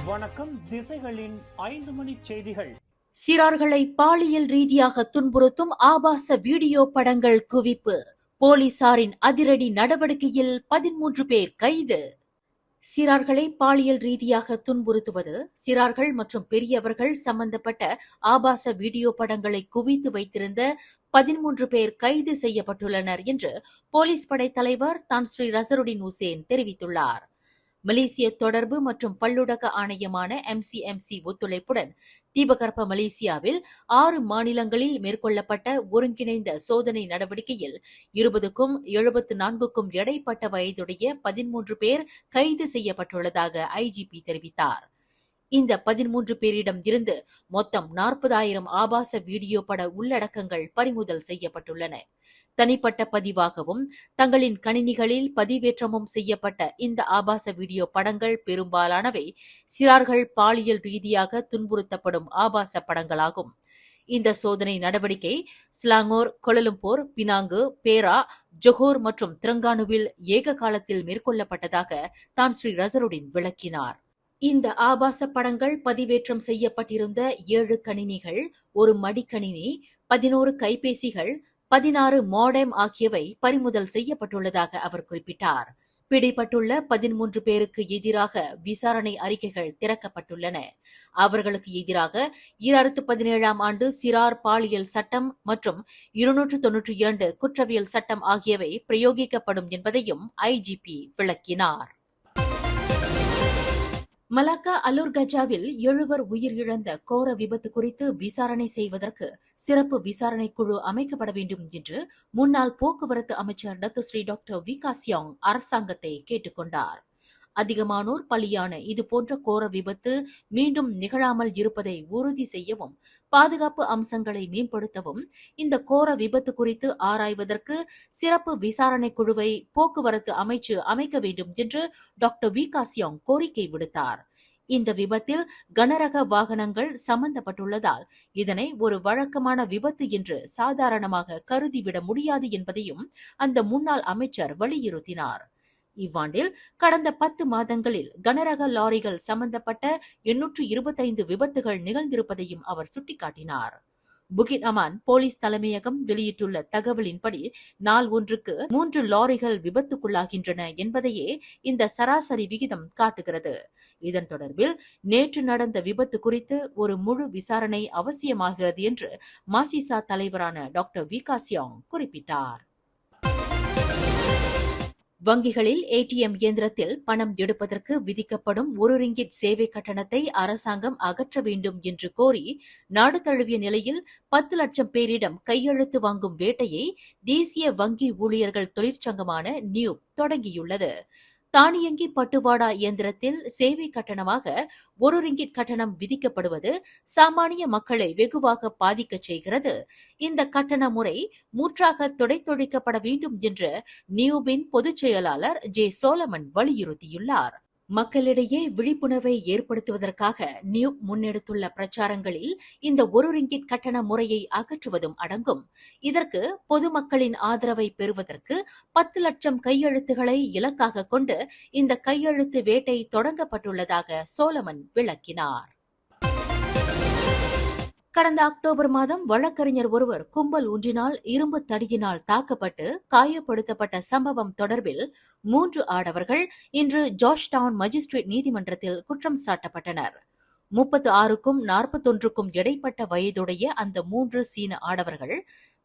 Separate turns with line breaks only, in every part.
வணக்கம். திசைகளின் 5 மணி செய்திகள்.
சிறார்களை பாலியல் ரீதியாக துன்புறுத்தும் ஆபாச வீடியோ படங்கள் குவிப்பு. போலீசாரின் அதிரடி நடவடிக்கையில் 13 பேர் கைது. சிறார்களை பாலியல் ரீதியாக துன்புறுத்துவது, சிறார்கள் மற்றும் பெரியவர்கள் சம்பந்தப்பட்ட ஆபாச வீடியோ படங்களை குவித்து வைத்திருந்த 13 பேர் கைது செய்யப்பட்டுள்ளனர் என்று போலீஸ் படை தலைவர் தான் ஸ்ரீ ரசருடின் உசேன் தெரிவித்துள்ளார். மலேசிய தொடர்பு மற்றும் பல்லுடக ஆணையமான MCMC ஒத்துழைப்புடன் தீபகற்ப மலேசியாவில் 6 மாநிலங்களில் மேற்கொள்ளப்பட்ட ஒருங்கிணைந்த சோதனை நடவடிக்கையில் 20க்கும் 74க்கும் இடைப்பட்ட வயதுடைய 13 பேர் கைது செய்யப்பட்டுள்ளதாக IGP தெரிவித்தார். இந்த 13 பேரிடம் இருந்து மொத்தம் 40,000 ஆபாச வீடியோ பட உள்ளடக்கங்கள் பறிமுதல் செய்யப்பட்டுள்ளன. தனிப்பட்ட பதிவாகவும் தங்களின் கணினிகளில் பதிவேற்றமும் செய்யப்பட்ட இந்த ஆபாச வீடியோ படங்கள் பெரும்பாலானவை சிறார்கள் பாலியல் ரீதியாக துன்புறுத்தப்படும் ஆபாச படங்களாகும். இந்த சோதனை நடவடிக்கை ஸ்லாங்கோர், கோலலம்பூர், பினாங்கு, பேரா, ஜொஹோர் மற்றும் திரங்கானுவில் ஏக காலத்தில் மேற்கொள்ளப்பட்டதாக தான் ஸ்ரீ ரசருடின் விளக்கினார். இந்த ஆபாச படங்கள் பதிவேற்றம் செய்யப்பட்டிருந்த 7 கணினிகள், ஒரு மடிக்கணினி, 11 கைபேசிகள், 16 மோடெம் ஆகியவை பறிமுதல் செய்யப்பட்டுள்ளதாக அவர் குறிப்பிட்டார். பிடிபட்டுள்ள 13 பேருக்கு எதிராக விசாரணை அறிக்கைகள் திறக்கப்பட்டுள்ளன. அவர்களுக்கு எதிராக 2017ஆம் ஆண்டு சிறார் பாலியல் சட்டம் மற்றும் 292 குற்றவியல் சட்டம் ஆகியவை பிரயோகிக்கப்படும் என்பதையும் IGP விளக்கினார். மலாக்கா அலூர்கஜாவில் 7 உயிரிழந்த கோர விபத்து குறித்து விசாரணை செய்வதற்கு சிறப்பு விசாரணை குழு அமைக்கப்பட வேண்டும் என்று முன்னாள் போக்குவரத்து அமைச்சர் டத்துஸ்ரீ டாக்டர் விகாசியோங் அரசாங்கத்தை கேட்டுக் கொண்டார். அதிகமானோர் பலியான இதுபோன்ற கோர விபத்து மீண்டும் நிகழாமல் இருப்பதை உறுதி செய்யவும், பாதுகாப்பு அம்சங்களை மேம்படுத்தவும் இந்த கோர விபத்து குறித்து ஆராய்வதற்கு சிறப்பு விசாரணை குழுவை போக்குவரத்து அமைச்சு அமைக்க வேண்டும் என்று டாக்டர் விகாசியோங் கோரிக்கை விடுத்தார். இந்த விபத்தில் கனரக வாகனங்கள் சம்பந்தப்பட்டுள்ளதால் இதனை ஒரு வழக்கமான விபத்து என்று சாதாரணமாக கருதிவிட முடியாது என்பதையும் அந்த முன்னாள் அமைச்சர் வலியுறுத்தினார். இவ்வாண்டில் கடந்த 10 மாதங்களில் கனரக லாரிகள் சம்பந்தப்பட்ட 825 விபத்துகள் நிகழ்ந்திருப்பதையும் அவர் சுட்டிக்காட்டினார். புகிட் அமான் போலீஸ் தலைமையகம் வெளியிட்டுள்ள தகவலின்படி நாள் ஒன்றுக்கு 3 லாரிகள் விபத்துக்குள்ளாகின்றன என்பதையே இந்த சராசரி விகிதம் காட்டுகிறது. இதன் தொடர்பில் நேற்று நடந்த விபத்து குறித்து ஒரு முழு விசாரணை அவசியமாகிறது என்று மாசிசா தலைவரான டாக்டர் விகாசியோங் குறிப்பிட்டார். வங்கிகளில் ATM இயந்திரத்தில் பணம் எடுப்பதற்கு விதிக்கப்படும் 1 ரிங்கிட் சேவை கட்டணத்தை அரசாங்கம் அகற்ற வேண்டும் என்று கோரி நாடு தழுவிய நிலையில் 10 லட்சம் பேரிடம் கையெழுத்து வாங்கும் வேட்டையை தேசிய வங்கி ஊழியர்கள் தொழிற்சங்கமான நியூப் தொடங்கியுள்ளது. தானியங்கி பட்டுவாடா இயந்திரத்தில் சேவை கட்டணமாக 1 ரிங்கிட் கட்டணம் விதிக்கப்படுவது சாமானிய மக்களை வெகுவாக பாதிக்கச் செய்கிறது. இந்த கட்டண முறை முற்றாக துடைத்தொழிக்கப்பட வேண்டும் என்று நியூபின் பொதுச் செயலாளர் ஜே சோலமன் வலியுறுத்தியுள்ளார். மக்களிடையே விழிப்புணர்வை ஏற்படுத்துவதற்காக நியூப் முன்னெடுத்துள்ள பிரச்சாரங்களில் இந்த 1 ரிங்கிட் கட்டண முறையை அகற்றுவதும் அடங்கும். இதற்கு பொதுமக்களின் ஆதரவை பெறுவதற்கு 10 லட்சம் கையெழுத்துக்களை இலக்காக கொண்டு இந்த கையெழுத்து வேட்டை தொடங்கப்பட்டுள்ளதாக சோலமன் விளக்கினார். கடந்த அக்டோபர் மாதம் வழக்கறிஞர் ஒருவர் கும்பல் ஒன்றினால் இரும்பு தடியினால் தாக்கப்பட்டு காயப்படுத்தப்பட்ட சம்பவம் தொடர்பில் 3 ஆடவர்கள் இன்று ஜார்ஜ் டவுன் மஜிஸ்ட்ரேட் நீதிமன்றத்தில் குற்றம் சாட்டப்பட்டனர். 36க்கும் 41க்கும் இடைப்பட்ட வயதுடைய அந்த 3 சீன ஆடவர்கள்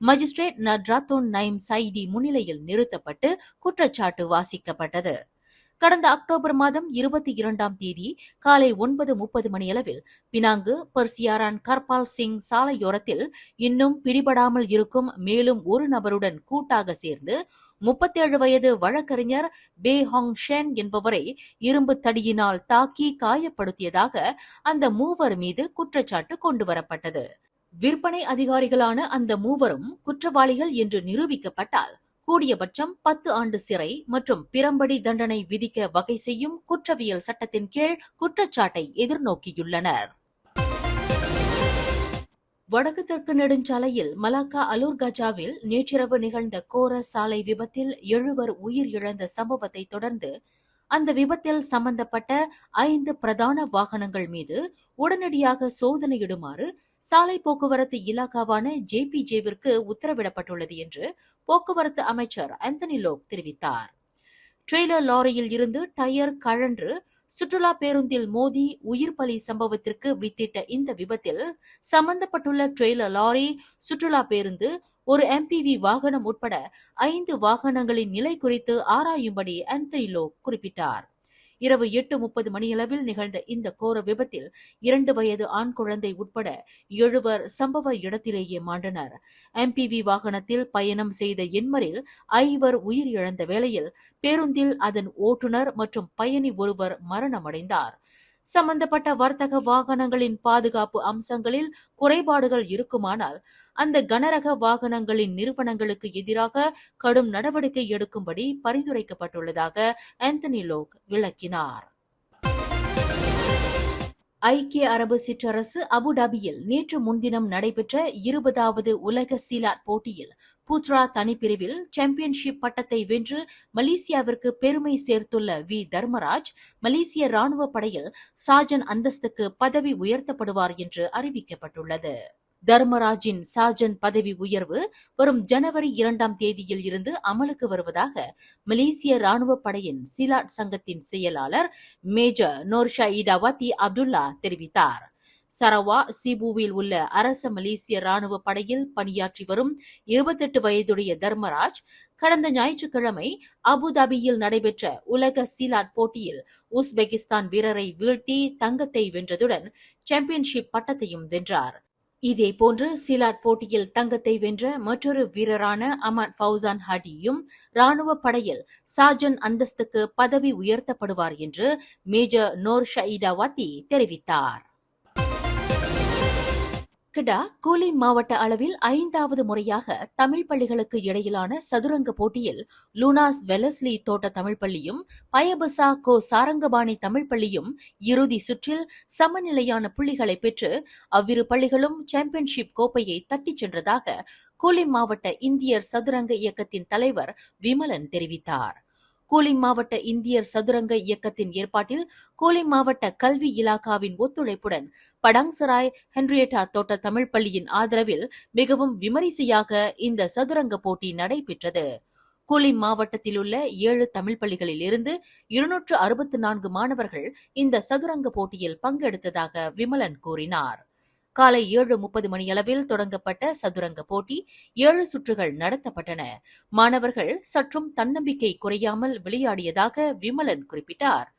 மஜிஸ்ட்ரேட் நட்ராத்தோன் நைம் சைடி முன்னிலையில் நிறுத்தப்பட்டு குற்றச்சாட்டு வாசிக்கப்பட்டது. கடந்த அக்டோபர் மாதம் 22ஆம் தேதி காலை 9:30 மணியளவில் பினாங்கு பர்சியாரான் கர்பால் சிங் சாலையோரத்தில் இன்னும் பிடிபடாமல் இருக்கும் மேலும் ஒரு நபருடன் கூட்டாக சேர்ந்து 37 வயது வழக்கறிஞர் பே ஹாங் ஷென் என்பவரை இரும்பு தடியினால் தாக்கி காயப்படுத்தியதாக அந்த மூவர் மீது குற்றச்சாட்டு கொண்டுவரப்பட்டது. விற்பனை அதிகாரிகளான அந்த மூவரும் குற்றவாளிகள் என்று நிரூபிக்கப்பட்டால் கூடியபட்சம் 10 ஆண்டு சிறை மற்றும் பிரம்படி தண்டனை விதிக்க வகை செய்யும் குற்றவியல் சட்டத்தின் கீழ் குற்றச்சாட்டை எதிர்நோக்கியுள்ளனர். வடக்கு தெற்கு நெடுஞ்சாலையில் மலாக்கா அலூர்கஜாவில் நேற்றிரவு நிகழ்ந்த கோர சாலை விபத்தில் 7 உயிர் இழந்த சம்பவத்தை தொடர்ந்து அந்த விபத்தில் சம்பந்தப்பட்ட 5 பிரதான வாகனங்கள் மீது உடனடியாக சோதனையிடுமாறு சாலை போக்குவரத்து இலாகாவான JPJ-விற்கு உத்தரவிடப்பட்டுள்ளது என்று போக்குவரத்து அமைச்சர் ஆந்தனி லோக் தெரிவித்தார். ட்ரெய்லர் லாரியில் இருந்து டயர் கழன்று சுற்றுலா பேருந்தில் மோதி உயிர் பலி சம்பவத்திற்கு வித்திட்ட இந்த விபத்தில் சம்பந்தப்பட்டுள்ள ட்ரெய்லர் லாரி, சுற்றுலா பேருந்து, ஒரு MPV வாகனம் உட்பட 5 வாகனங்களின் நிலை குறித்து ஆராயும்படி ஆந்தனி லோக் குறிப்பிட்டார். இரவு 8:30 மணியளவில் நிகழ்ந்த இந்த கோர விபத்தில் 2 வயது ஆண் குழந்தை உட்பட 7 சம்பவ இடத்திலேயே மாண்டனர். MPV வாகனத்தில் பயணம் செய்த எண்மரில் 5 உயிரிழந்த வேளையில் பேருந்தில் அதன் ஓட்டுநர் மற்றும் பயணி ஒருவர் மரணமடைந்தார். சம்பந்தப்பட்ட வர்த்தக வாகனங்களின் பாதுகாப்பு அம்சங்களில் குறைபாடுகள் இருக்குமானால் அந்த கனரக வாகனங்களின் நிறுவனங்களுக்கு எதிராக கடும் நடவடிக்கை எடுக்கும்படி பரிந்துரைக்கப்பட்டுள்ளதாக ஆந்தனி லோக் விளக்கினார். ஐக்கிய அரபு சிற்றரசு அபுதாபியில் நேற்று முன்தினம் நடைபெற்ற 20வது உலக சீலாட் போட்டியில் புத்ரா தனிப்பிரிவில் சாம்பியன்ஷிப் பட்டத்தை வென்று மலேசியாவிற்கு பெருமை சேர்த்துள்ள தர்மராஜ் மலேசிய ராணுவ படையில் சார்ஜன் அந்தஸ்துக்கு பதவி உயர்த்தப்படுவார் என்று அறிவிக்கப்பட்டுள்ளது. தர்மராஜின் சார்ஜன் பதவி உயர்வு வரும் ஜனவரி 2ஆம் தேதியில் இருந்து அமலுக்கு வருவதாக மலேசிய ராணுவ படையின் சிலாட் சங்கத்தின் செயலாளர் மேஜர் நோர்ஷா இடவாத்தி அப்துல்லா தெரிவித்தார். சரவா சிபுவில் உள்ள அரச மலேசிய ராணுவ படையில் பணியாற்றி வரும் 28 வயதுடைய தர்மராஜ் கடந்த ஞாயிற்றுக்கிழமை அபுதாபியில் நடைபெற்ற உலக சீலாட் போட்டியில் உஸ்பெகிஸ்தான் வீரரை வீழ்த்தி தங்கத்தை வென்றதுடன் சாம்பியன்ஷிப் பட்டத்தையும் வென்றார். இதேபோன்று சீலாட் போட்டியில் தங்கத்தை வென்ற மற்றொரு வீரரான அமர் ஃபவுசான் ஹடியும் ராணுவ படையில் சார்ஜன் அந்தஸ்துக்கு பதவி உயர்த்தப்படுவார் என்று மேஜர் நோர் ஷஈடாவாத்தி தெரிவித்தார். கிடா கூலி மாவட்ட அளவில் 5வது முறையாக தமிழ் பள்ளிகளுக்கு இடையிலான சதுரங்க போட்டியில் லூனாஸ் வெலஸ்லி தோட்ட தமிழ் பள்ளியும் பயபசா கோ சாரங்கபாணி தமிழ் பள்ளியும் இறுதி சுற்றில் சமநிலையான புள்ளிகளை பெற்று அவ்விரு பள்ளிகளும் சாம்பியன்ஷிப் கோப்பையை தட்டிச் சென்றதாக கூலி மாவட்ட இந்தியர் சதுரங்க இயக்கத்தின் தலைவர் விமலன் தெரிவித்தார். கூலி மாவட்ட இந்தியர் சதுரங்க இயக்கத்தின் ஏற்பாட்டில் கூலி மாவட்ட கல்வி இலாகாவின் ஒத்துழைப்புடன் படாங்சராய் ஹென்ரியட்டா தோட்ட தமிழ் பள்ளியின் ஆதரவில் மிகவும் விமரிசையாக இந்த சதுரங்க போட்டி நடைபெற்றது. கூலி மாவட்டத்தில் உள்ள 7 தமிழ் பள்ளிகளில் இருந்து 264 மாணவர்கள் இந்த சதுரங்க போட்டியில் பங்கெடுத்ததாக விமலன் கூறினார். காலை 7:30 மணியளவில் தொடங்கப்பட்ட சதுரங்க போட்டி 7 சுற்றுகள் நடத்தப்பட்டன. மாணவர்கள் சற்றும் தன்னம்பிக்கை குறையாமல் விளையாடியதாக விமலன் குறிப்பிட்டார்.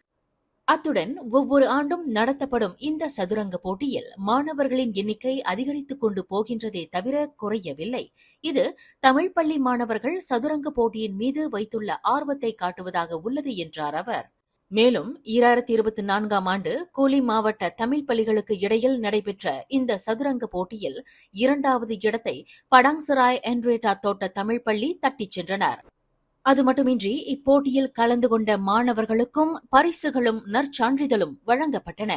அத்துடன் ஒவ்வொரு ஆண்டும் நடத்தப்படும் இந்த சதுரங்க போட்டியில் மாணவர்களின் எண்ணிக்கை அதிகரித்துக் கொண்டு போகின்றதே தவிர குறையவில்லை. இது தமிழ் பள்ளி மாணவர்கள் சதுரங்க போட்டியின் மீது வைத்துள்ள ஆர்வத்தை காட்டுவதாக உள்ளது என்றார் அவர். மேலும் 2024ஆம் ஆண்டு கூலி மாவட்ட தமிழ் பள்ளிகளுக்கு இடையில் நடைபெற்ற இந்த சதுரங்க போட்டியில் 2வது இடத்தை படாங்சராய் ஹென்ரியட்டா தோட்ட தமிழ் பள்ளி தட்டிச் சென்றனர். அது மட்டுமின்றி இப்போட்டியில் கலந்து கொண்ட மாணவர்களுக்கும் பரிசுகளும் நற்சான்றிதழும் வழங்கப்பட்டன.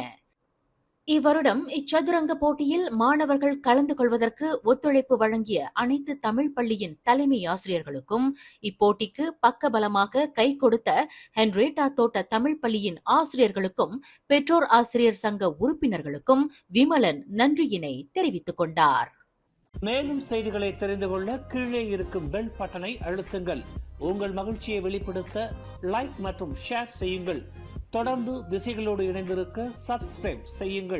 இவ்வருடம் இச்சதுரங்க போட்டியில் மாணவர்கள் கலந்து கொள்வதற்கு ஒத்துழைப்பு வழங்கிய அனைத்து தமிழ் பள்ளியின் தலைமை ஆசிரியர்களுக்கும் இப்போட்டிக்கு பக்கபலமாக கை கொடுத்த ஹென்ரியட்டா தோட்ட தமிழ் பள்ளியின் ஆசிரியர்களுக்கும் பெற்றோர் ஆசிரியர் சங்க உறுப்பினர்களுக்கும் விமலன் நன்றியினை தெரிவித்துக் கொண்டார்.
மேலும் செய்திகளை தெரிந்து கொள்ள கீழே இருக்கும் பெல் பட்டனை அழுத்துங்கள். உங்கள் மகிழ்ச்சியை வெளிப்படுத்த லைக் மற்றும் ஷேர் செய்யுங்கள். தொடர்ந்து திசைகளோடு இணைந்திருக்க சப்ஸ்கிரைப் செய்யுங்கள்.